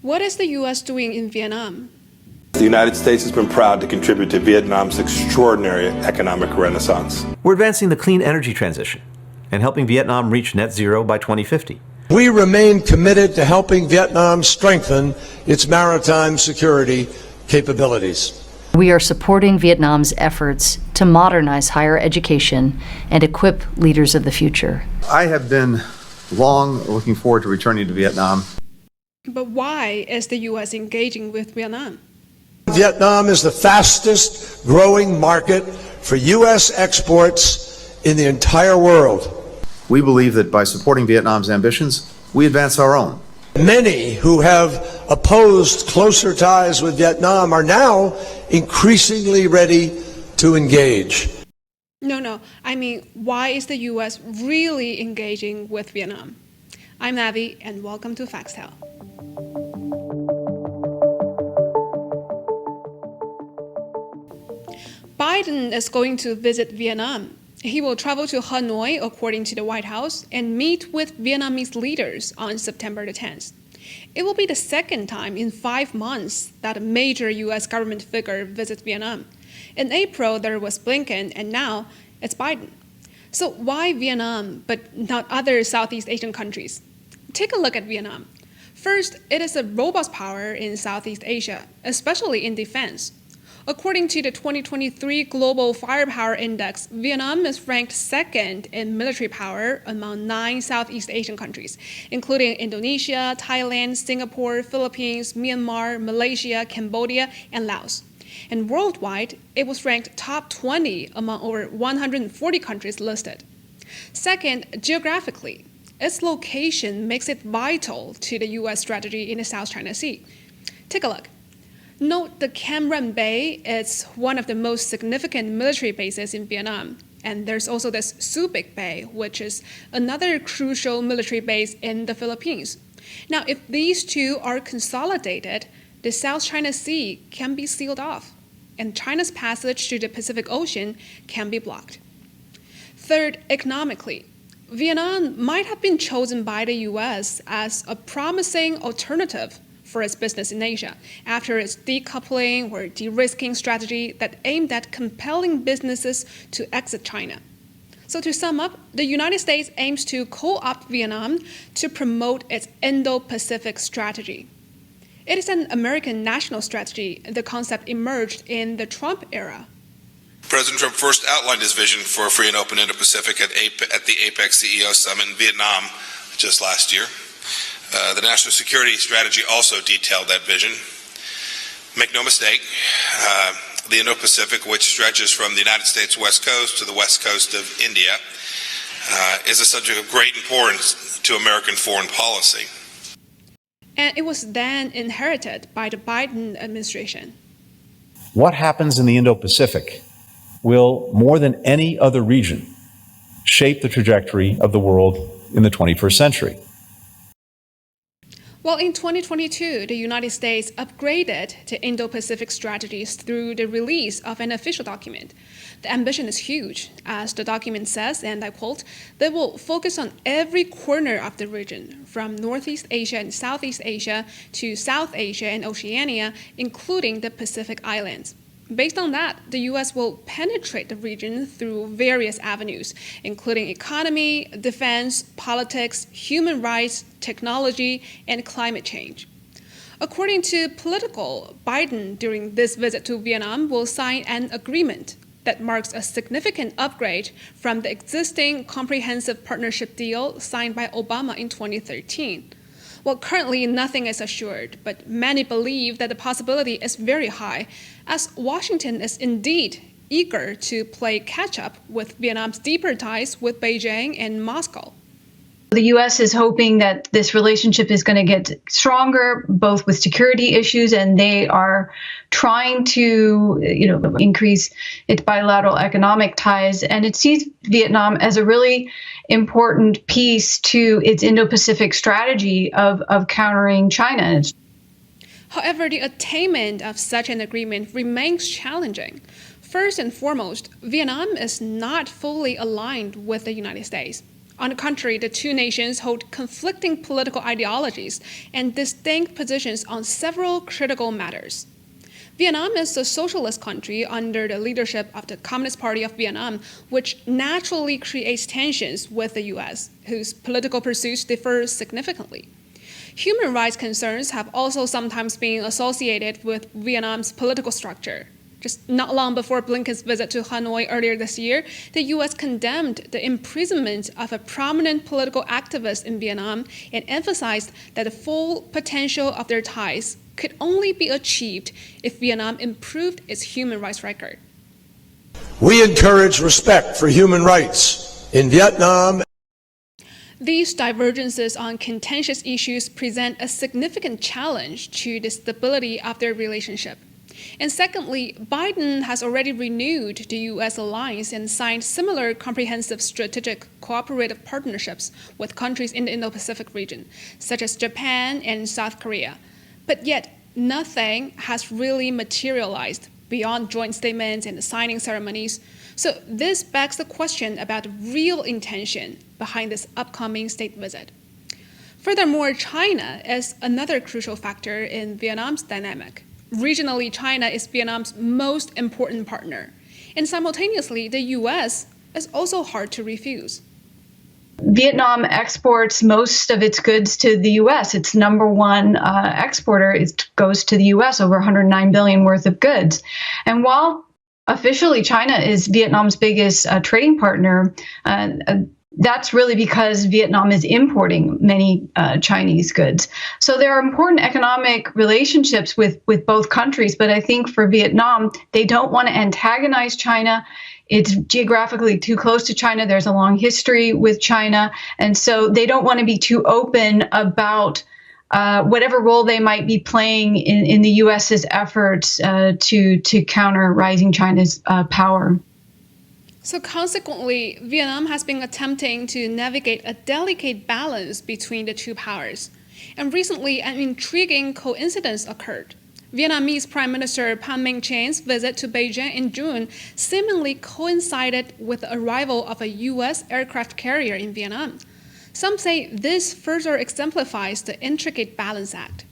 What is the U.S. doing in Vietnam? The United States has been proud to contribute to Vietnam's extraordinary economic renaissance. We're advancing the clean energy transition and helping Vietnam reach net zero by 2050. We remain committed to helping Vietnam strengthen its maritime security capabilities. We are supporting Vietnam's efforts to modernize higher education and equip leaders of the future. I have been long looking forward to returning to Vietnam. But why is the U.S. engaging with Vietnam? Vietnam is the fastest growing market for U.S. exports in the entire world. We believe that by supporting Vietnam's ambitions, we advance our own. Many who have opposed closer ties with Vietnam are now increasingly ready to engage. No. I mean, why is the U.S. really engaging with Vietnam? I'm Abby, and welcome to Foxtel. Biden is going to visit Vietnam. He will travel to Hanoi, according to the White House, and meet with Vietnamese leaders on September the 10th. It will be the second time in 5 months that a major U.S. government figure visits Vietnam. In April, there was Blinken, and now it's Biden. So why Vietnam, but not other Southeast Asian countries? Take a look at Vietnam. First, it is a robust power in Southeast Asia, especially in defense. According to the 2023 Global Firepower Index, Vietnam is ranked second in military power among 9 Southeast Asian countries, including Indonesia, Thailand, Singapore, Philippines, Myanmar, Malaysia, Cambodia, and Laos. And worldwide, it was ranked top 20 among over 140 countries listed. Second, geographically, its location makes it vital to the U.S. strategy in the South China Sea. Take a look. Note the Cam Ranh Bay is one of the most significant military bases in Vietnam. And there's also this Subic Bay, which is another crucial military base in the Philippines. Now, if these two are consolidated, the South China Sea can be sealed off, and China's passage to the Pacific Ocean can be blocked. Third, economically, Vietnam might have been chosen by the U.S. as a promising alternative for its business in Asia after its decoupling or de-risking strategy that aimed at compelling businesses to exit China. So to sum up, the United States aims to co-opt Vietnam to promote its Indo-Pacific strategy. It is an American national strategy. The concept emerged in the Trump era. President Trump first outlined his vision for a free and open Indo-Pacific at the APEC CEO Summit in Vietnam just last year. The national security strategy also detailed that vision. Make no mistake, the Indo-Pacific, which stretches from the United States west coast to the west coast of India, is a subject of great importance to American foreign policy. And it was then inherited by the Biden administration. What happens in the Indo-Pacific will, more than any other region, shape the trajectory of the world in the 21st century. Well, in 2022, the United States upgraded the Indo-Pacific strategies through the release of an official document. The ambition is huge. As the document says, and I quote, they will focus on every corner of the region, from Northeast Asia and Southeast Asia to South Asia and Oceania, including the Pacific Islands. Based on that, the U.S. will penetrate the region through various avenues, including economy, defense, politics, human rights, technology, and climate change. According to Politico, Biden, during this visit to Vietnam, will sign an agreement that marks a significant upgrade from the existing comprehensive partnership deal signed by Obama in 2013. Well, currently nothing is assured, but many believe that the possibility is very high, as Washington is indeed eager to play catch-up with Vietnam's deeper ties with Beijing and Moscow. The U.S. is hoping that this relationship is going to get stronger, both with security issues, and they are trying to, increase its bilateral economic ties. And it sees Vietnam as a really important piece to its Indo-Pacific strategy of countering China. However, the attainment of such an agreement remains challenging. First and foremost, Vietnam is not fully aligned with the United States. On the contrary, the two nations hold conflicting political ideologies and distinct positions on several critical matters. Vietnam is a socialist country under the leadership of the Communist Party of Vietnam, which naturally creates tensions with the U.S., whose political pursuits differ significantly. Human rights concerns have also sometimes been associated with Vietnam's political structure. Just not long before Blinken's visit to Hanoi earlier this year, the U.S. condemned the imprisonment of a prominent political activist in Vietnam and emphasized that the full potential of their ties could only be achieved if Vietnam improved its human rights record. We encourage respect for human rights in Vietnam. These divergences on contentious issues present a significant challenge to the stability of their relationship. And secondly, Biden has already renewed the U.S. alliance and signed similar comprehensive strategic cooperative partnerships with countries in the Indo-Pacific region, such as Japan and South Korea. But yet, nothing has really materialized beyond joint statements and signing ceremonies. So this begs the question about the real intention behind this upcoming state visit. Furthermore, China is another crucial factor in Vietnam's dynamic. Regionally, China is Vietnam's most important partner, and simultaneously, the U.S. is also hard to refuse. Vietnam exports most of its goods to the U.S. Its number one exporter goes to the U.S., over $109 billion worth of goods. And while officially China is Vietnam's biggest trading partner, that's really because Vietnam is importing many Chinese goods. So there are important economic relationships with both countries, but I think for Vietnam, they don't want to antagonize China. It's geographically too close to China. There's a long history with China. And so they don't want to be too open about whatever role they might be playing in the U.S.'s efforts to counter rising China's power. So consequently, Vietnam has been attempting to navigate a delicate balance between the two powers. And recently, an intriguing coincidence occurred. Vietnamese Prime Minister Pham Minh Chên's visit to Beijing in June seemingly coincided with the arrival of a U.S. aircraft carrier in Vietnam. Some say this further exemplifies the intricate balance act.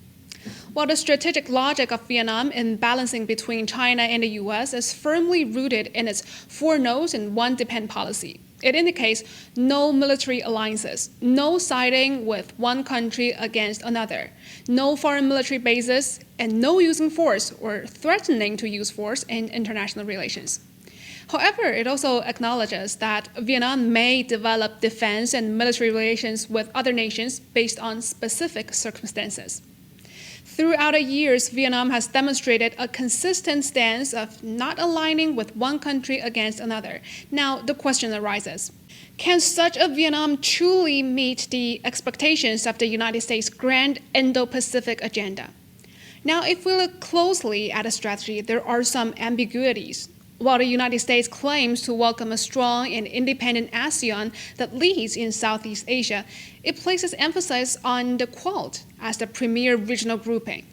While the strategic logic of Vietnam in balancing between China and the U.S. is firmly rooted in its four no's and one depend policy, it indicates no military alliances, no siding with one country against another, no foreign military bases, and no using force or threatening to use force in international relations. However, it also acknowledges that Vietnam may develop defense and military relations with other nations based on specific circumstances. Throughout the years, Vietnam has demonstrated a consistent stance of not aligning with one country against another. Now, the question arises, can such a Vietnam truly meet the expectations of the United States' grand Indo-Pacific agenda? Now, if we look closely at the strategy, there are some ambiguities. While the United States claims to welcome a strong and independent ASEAN that leads in Southeast Asia, it places emphasis on the Quad as the premier regional grouping.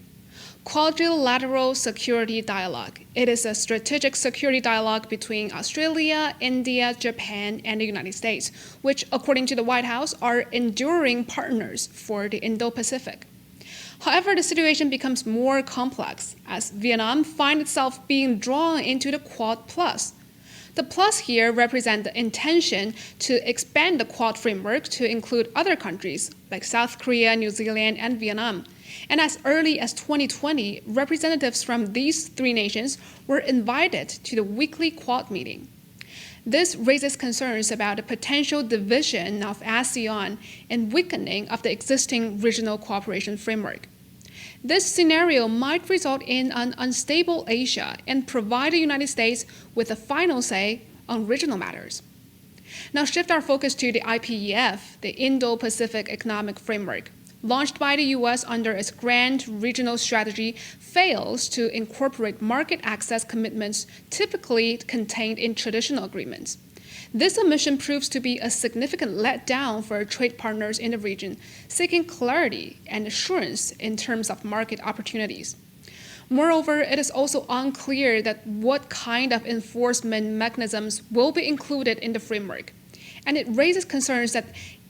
Quadrilateral Security Dialogue. It is a strategic security dialogue between Australia, India, Japan, and the United States, which, according to the White House, are enduring partners for the Indo-Pacific. However, the situation becomes more complex as Vietnam finds itself being drawn into the Quad Plus. The plus here represents the intention to expand the Quad framework to include other countries like South Korea, New Zealand, and Vietnam. And as early as 2020, representatives from these three nations were invited to the weekly Quad meeting. This raises concerns about the potential division of ASEAN and weakening of the existing regional cooperation framework. This scenario might result in an unstable Asia and provide the United States with a final say on regional matters. Now shift our focus to the IPEF, the Indo-Pacific Economic Framework. Launched by the U.S. under its grand regional strategy, fails to incorporate market access commitments typically contained in traditional agreements. This omission proves to be a significant letdown for trade partners in the region, seeking clarity and assurance in terms of market opportunities. Moreover, it is also unclear that what kind of enforcement mechanisms will be included in the framework. And it raises concerns that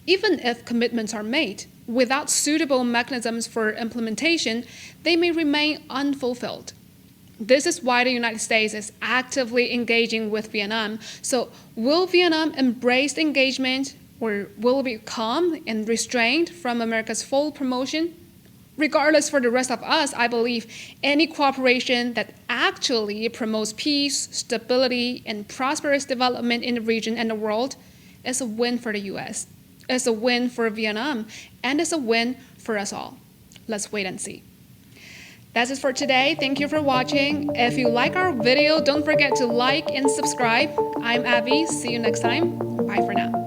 even if commitments are made, without suitable mechanisms for implementation, they may remain unfulfilled. This is why the United States is actively engaging with Vietnam. So will Vietnam embrace the engagement, or will it be calm and restrained from America's full promotion? Regardless, for the rest of us, I believe any cooperation that actually promotes peace, stability, and prosperous development in the region and the world is a win for the U.S., it's a win for Vietnam, and it's a win for us all. Let's wait and see. That's it for today. Thank you for watching. If you like our video, don't forget to like and subscribe. I'm Abby. See you next time. Bye for now.